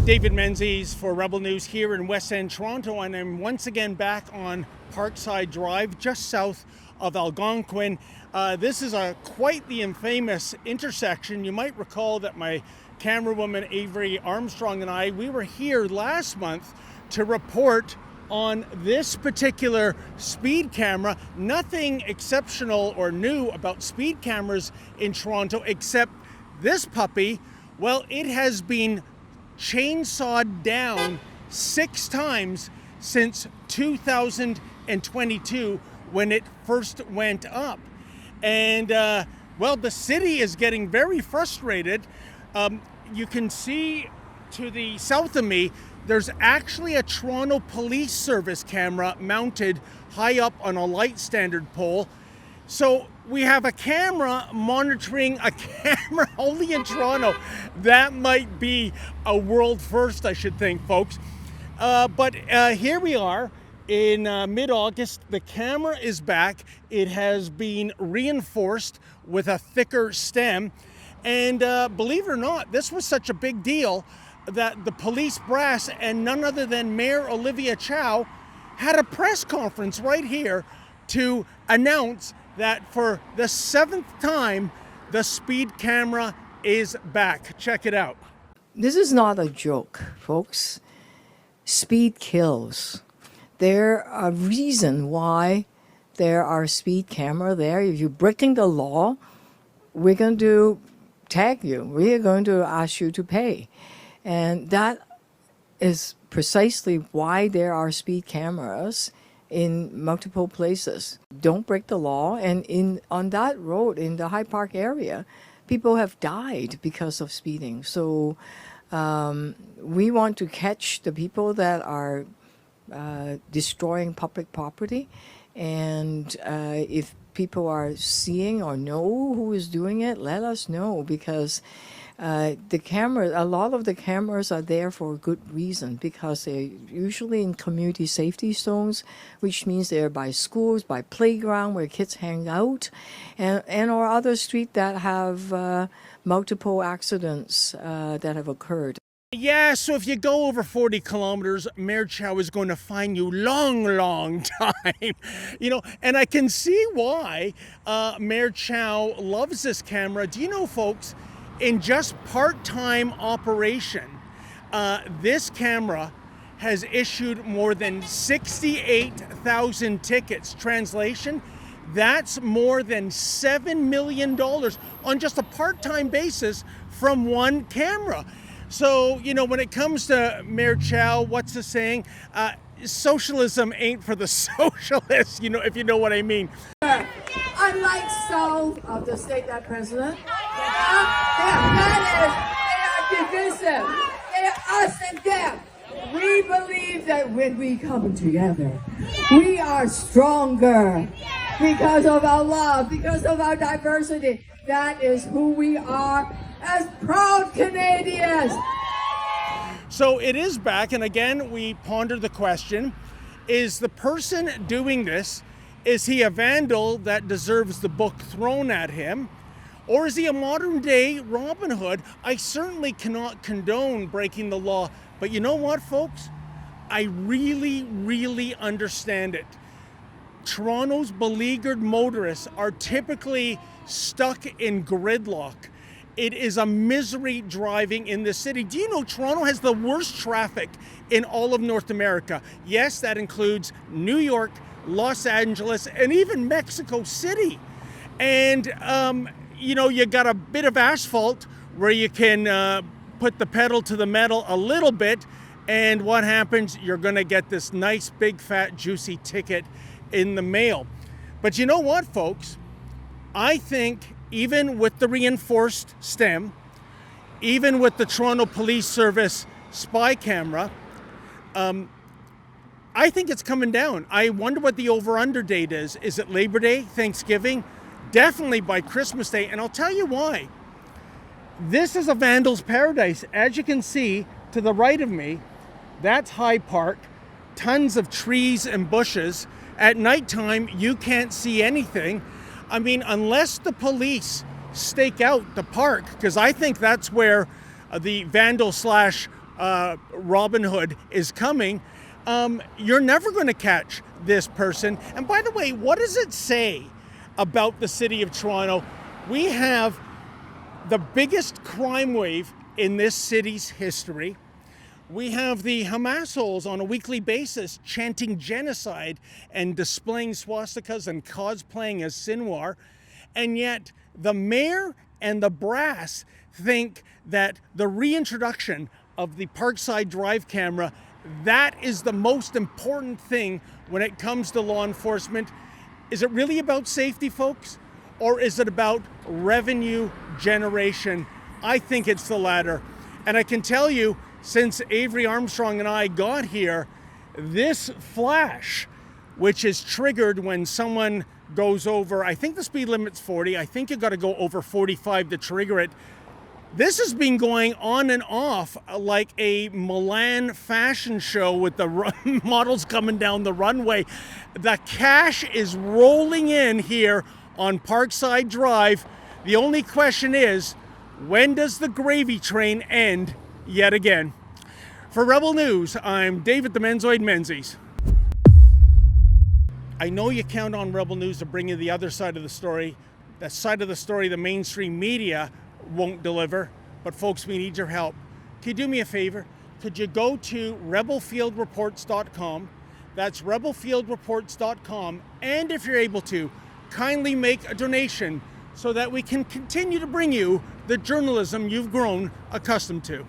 David Menzies for Rebel News here in West End, Toronto, and I'm once again back on Parkside Drive, just south of Algonquin. This is quite the infamous intersection. You might recall that my camerawoman Avery Armstrong and we were here last month to report on this particular speed camera. Nothing exceptional or new about speed cameras in Toronto except this puppy. Well, it has been chainsawed down 6 times since 2022 when it first went up. And well, the city is getting very frustrated. You can see to the south of me, there's actually a Toronto Police Service camera mounted high up on a light standard pole. So we have a camera monitoring a camera only in Toronto. That might be a world first, I should think, folks. But here we are in mid-August. The camera is back. It has been reinforced with a thicker stem. And believe it or not, this was such a big deal that the police brass and none other than Mayor Olivia Chow had a press conference right here to announce that for the 7th time, the speed camera is back. Check it out. This is not a joke, folks. Speed kills. There are reasons why there are speed camera there. If you're breaking the law, we're going to tag you. We're going to ask you to pay. And that is precisely why there are speed cameras in multiple places. Don't break the law. And on that road, in the Hyde Park area, people have died because of speeding. So we want to catch the people that are destroying public property. And if people are seeing or know who is doing it, let us know, because the cameras, a lot of the cameras are there for a good reason, because they're usually in community safety zones, which means they're by schools, by playground where kids hang out, and or other street that have multiple accidents that have occurred. Yeah, so if you go over 40 kilometers, Mayor Chow is going to fine you long time. You know, and I can see why Mayor Chow loves this camera. Do you know, folks, in just part-time operation, this camera has issued more than 68,000 tickets. Translation, that's more than $7 million on just a part-time basis from one camera. So, you know, when it comes to Mayor Chow, what's the saying? Socialism ain't for the socialists, you know, if you know what I mean. Unlike south of the state that president, they are divisive. They are us and them. We believe that when we come together, we are stronger because of our love, because of our diversity. That is who we are as proud Canadians. So it is back, and again, we ponder the question, is the person doing this, is he a vandal that deserves the book thrown at him? Or is he a modern day Robin Hood? I certainly cannot condone breaking the law, but you know what, folks? I really understand it. Toronto's beleaguered motorists are typically stuck in gridlock. It is a misery driving in the city. Do you know Toronto has the worst traffic in all of North America? Yes, that includes New York, Los Angeles, and even Mexico City. And, you know, you got a bit of asphalt where you can put the pedal to the metal a little bit, and what happens? You're going to get this nice, big, fat, juicy ticket in the mail. But you know what, folks? I think even with the reinforced stem, even with the Toronto Police Service spy camera, I think it's coming down. I wonder what the over-under date is. Is it Labor Day, Thanksgiving? Definitely by Christmas Day, and I'll tell you why. This is a vandal's paradise. As you can see to the right of me, that's Hyde Park, tons of trees and bushes. At nighttime, you can't see anything. I mean, unless the police stake out the park, because I think that's where the vandal slash Robin Hood is coming, you're never going to catch this person. And by the way, what does it say about the city of Toronto? We have the biggest crime wave in this city's history. We have the Hamasholes on a weekly basis chanting genocide and displaying swastikas and cosplaying as Sinwar. And yet the mayor and the brass think that the reintroduction of the Parkside Drive camera, that is the most important thing when it comes to law enforcement. Is it really about safety, folks? Or is it about revenue generation? I think it's the latter. And I can tell you, since Avery Armstrong and I got here, this flash, which is triggered when someone goes over, I think the speed limit's 40, I think you got to go over 45 to trigger it. This has been going on and off like a Milan fashion show with the models coming down the runway. The cash is rolling in here on Parkside Drive. The only question is, when does the gravy train end yet again? For Rebel News, I'm David the Menzoid Menzies. I know you count on Rebel News to bring you the other side of the story. That side of the story the mainstream media won't deliver. But folks, we need your help. Could you do me a favor? Could you go to rebelfieldreports.com? That's rebelfieldreports.com. And if you're able to, kindly make a donation so that we can continue to bring you the journalism you've grown accustomed to.